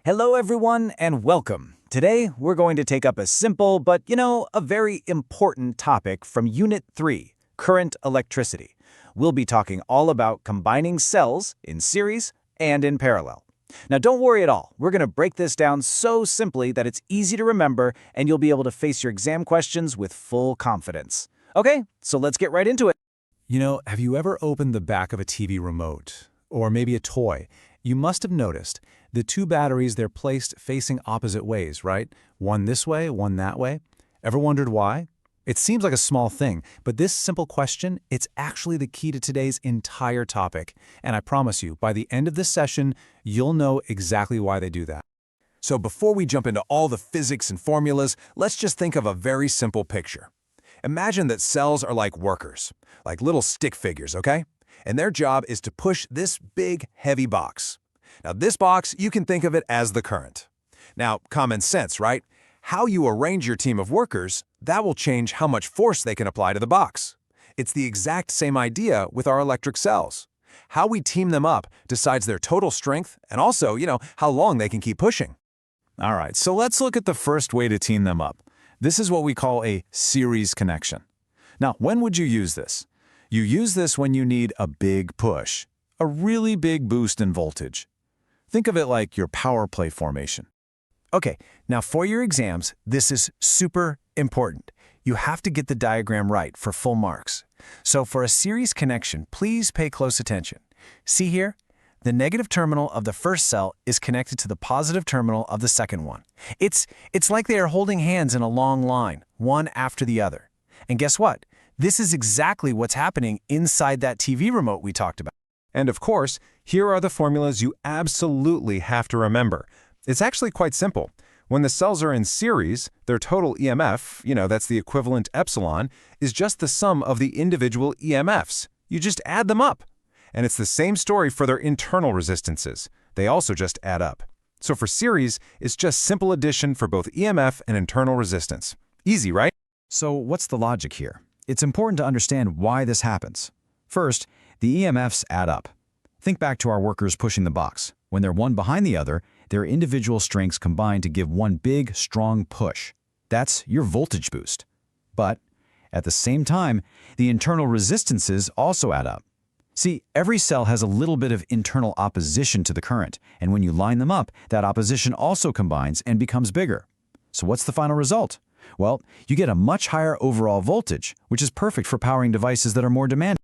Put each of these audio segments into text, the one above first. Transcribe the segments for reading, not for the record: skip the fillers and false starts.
Hello everyone and welcome. Today we're going to take up a simple but, a very important topic from Unit 3, Current Electricity. We'll be talking all about combining cells in series and in parallel. Now don't worry at all, we're going to break this down so simply that it's easy to remember and you'll be able to face your exam questions with full confidence. Okay, so let's get right into it. Have you ever opened the back of a TV remote? Or maybe a toy? You must have noticed the two batteries, they're placed facing opposite ways, right? One this way, one that way. Ever wondered why? It seems like a small thing, but this simple question, it's actually the key to today's entire topic. And I promise you, by the end of this session, you'll know exactly why they do that. So before we jump into all the physics and formulas, let's just think of a very simple picture. Imagine that cells are like workers, like little stick figures, okay? And their job is to push this big, heavy box. Now this box, you can think of it as the current. Now, common sense, right? How you arrange your team of workers, that will change how much force they can apply to the box. It's the exact same idea with our electric cells. How we team them up decides their total strength and also, how long they can keep pushing. All right, so let's look at the first way to team them up. This is what we call a series connection. Now, when would you use this? You use this when you need a big push, a really big boost in voltage. Think of it like your power play formation. Okay, now for your exams, this is super important. You have to get the diagram right for full marks. So for a series connection, please pay close attention. See here? The negative terminal of the first cell is connected to the positive terminal of the second one. It's like they are holding hands in a long line, one after the other. And guess what? This is exactly what's happening inside that TV remote we talked about. And of course, here are the formulas you absolutely have to remember. It's actually quite simple. When the cells are in series, their total EMF, that's the equivalent epsilon, is just the sum of the individual EMFs. You just add them up. And it's the same story for their internal resistances. They also just add up. So for series, it's just simple addition for both EMF and internal resistance. Easy, right? So what's the logic here? It's important to understand why this happens. First, the EMFs add up. Think back to our workers pushing the box. When they're one behind the other, their individual strengths combine to give one big, strong push. That's your voltage boost. But at the same time, the internal resistances also add up. See, every cell has a little bit of internal opposition to the current, and when you line them up, that opposition also combines and becomes bigger. So what's the final result? Well, you get a much higher overall voltage, which is perfect for powering devices that are more demanding.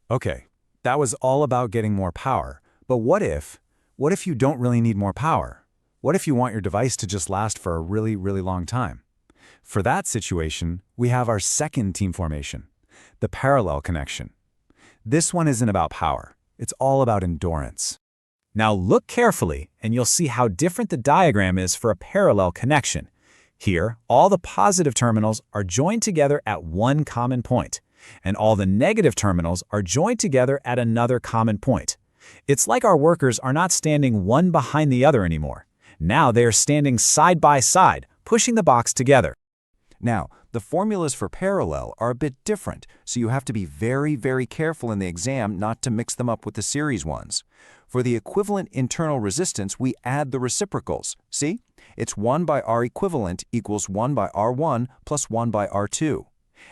Okay, that was all about getting more power. But what if you don't really need more power? What if you want your device to just last for a really, really long time? For that situation, we have our second team formation, the parallel connection. This one isn't about power. It's all about endurance. Now look carefully, and you'll see how different the diagram is for a parallel connection. Here, all the positive terminals are joined together at one common point, and all the negative terminals are joined together at another common point. It's like our workers are not standing one behind the other anymore. Now they are standing side by side, pushing the box together. Now, the formulas for parallel are a bit different, so you have to be very, very careful in the exam not to mix them up with the series ones. For the equivalent internal resistance, we add the reciprocals. See? It's 1 by R equivalent equals 1 by R1 plus 1 by R2.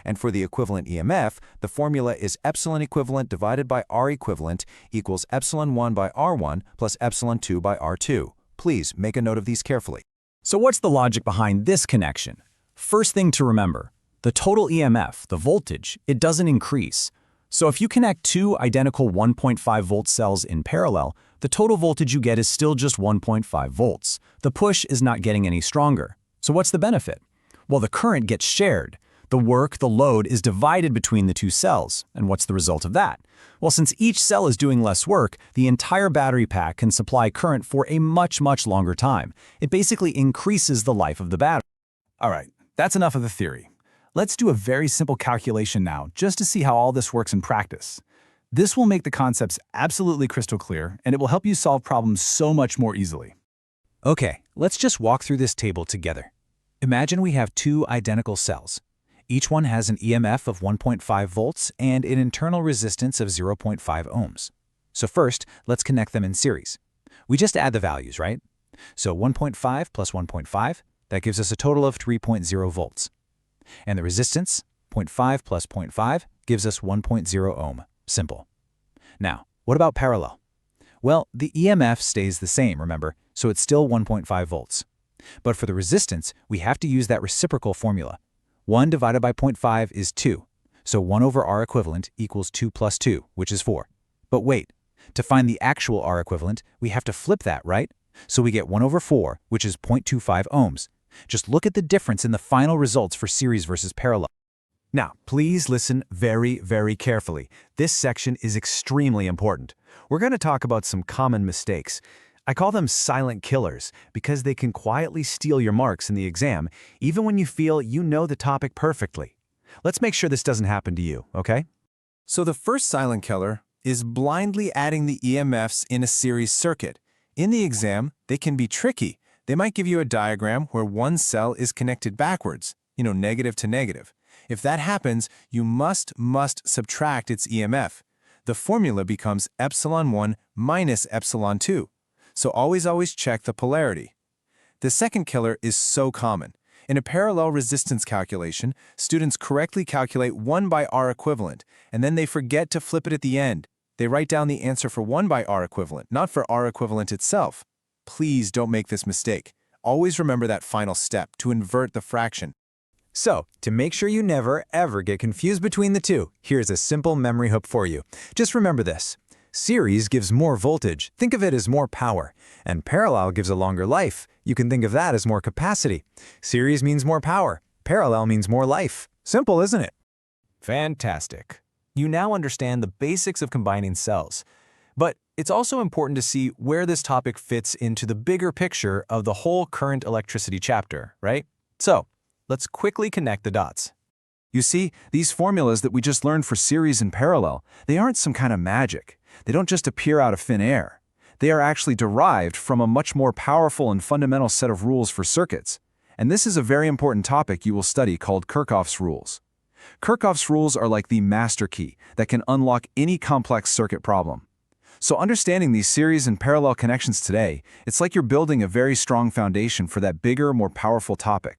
And for the equivalent EMF, the formula is epsilon equivalent divided by R equivalent equals epsilon 1 by R1 plus epsilon 2 by R2. Please make a note of these carefully. So what's the logic behind this connection? First thing to remember, the total EMF, the voltage, it doesn't increase. So if you connect two identical 1.5 volt cells in parallel, the total voltage you get is still just 1.5 volts. The push is not getting any stronger. So what's the benefit? Well, the current gets shared. The work, the load, is divided between the two cells. And what's the result of that? Well, since each cell is doing less work, the entire battery pack can supply current for a much, much longer time. It basically increases the life of the battery. All right, that's enough of the theory. Let's do a very simple calculation now, just to see how all this works in practice. This will make the concepts absolutely crystal clear, and it will help you solve problems so much more easily. Okay, let's just walk through this table together. Imagine we have two identical cells. Each one has an EMF of 1.5 volts and an internal resistance of 0.5 ohms. So first, let's connect them in series. We just add the values, right? So 1.5 plus 1.5, that gives us a total of 3.0 volts. And the resistance, 0.5 plus 0.5, gives us 1.0 ohm. Simple. Now, what about parallel? Well, the EMF stays the same, remember, so it's still 1.5 volts. But for the resistance, we have to use that reciprocal formula. 1 divided by 0.5 is 2, so 1 over R equivalent equals 2 plus 2, which is 4. But wait, to find the actual R equivalent, we have to flip that, right? So we get 1 over 4, which is 0.25 ohms. Just look at the difference in the final results for series versus parallel. Now, please listen very, very carefully. This section is extremely important. We're going to talk about some common mistakes. I call them silent killers because they can quietly steal your marks in the exam, even when you feel you know the topic perfectly. Let's make sure this doesn't happen to you, okay? So the first silent killer is blindly adding the EMFs in a series circuit. In the exam, they can be tricky. They might give you a diagram where one cell is connected backwards, negative to negative. If that happens, you must subtract its EMF. The formula becomes epsilon 1 minus epsilon 2. So always check the polarity. The second killer is so common. In a parallel resistance calculation, students correctly calculate 1 by R equivalent, and then they forget to flip it at the end. They write down the answer for 1 by R equivalent, not for R equivalent itself. Please don't make this mistake. Always remember that final step to invert the fraction. So, to make sure you never, ever get confused between the two, here's a simple memory hook for you. Just remember this. Series gives more voltage, think of it as more power, and parallel gives a longer life. You can think of that as more capacity. Series means more power, parallel means more life. Simple, isn't it? Fantastic. You now understand the basics of combining cells. But it's also important to see where this topic fits into the bigger picture of the whole current electricity chapter, right? So, let's quickly connect the dots. You see, these formulas that we just learned for series and parallel, they aren't some kind of magic. They don't just appear out of thin air. They are actually derived from a much more powerful and fundamental set of rules for circuits. And this is a very important topic you will study called Kirchhoff's rules. Kirchhoff's rules are like the master key that can unlock any complex circuit problem. So understanding these series and parallel connections today, it's like you're building a very strong foundation for that bigger, more powerful topic.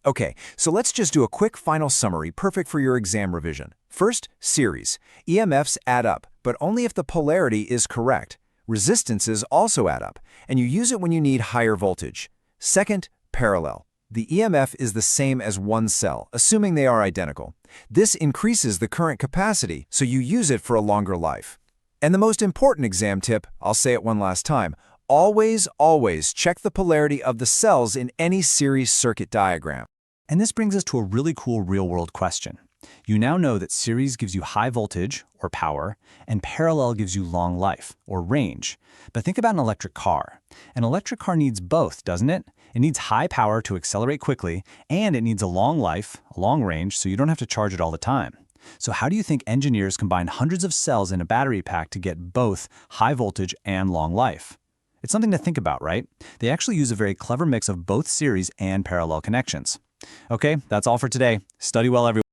Okay, so let's just do a quick final summary perfect for your exam revision. First, series. EMFs add up, but only if the polarity is correct. Resistances also add up, and you use it when you need higher voltage. Second, parallel. The EMF is the same as one cell, assuming they are identical. This increases the current capacity, so you use it for a longer life. And the most important exam tip, I'll say it one last time, always check the polarity of the cells in any series circuit diagram. And this brings us to a really cool real-world question. You now know that series gives you high voltage, or power, and parallel gives you long life, or range. But think about an electric car. An electric car needs both, doesn't it? It needs high power to accelerate quickly, and it needs a long life, a long range, so you don't have to charge it all the time. So how do you think engineers combine hundreds of cells in a battery pack to get both high voltage and long life? It's something to think about, right? They actually use a very clever mix of both series and parallel connections. Okay, that's all for today. Study well, everyone.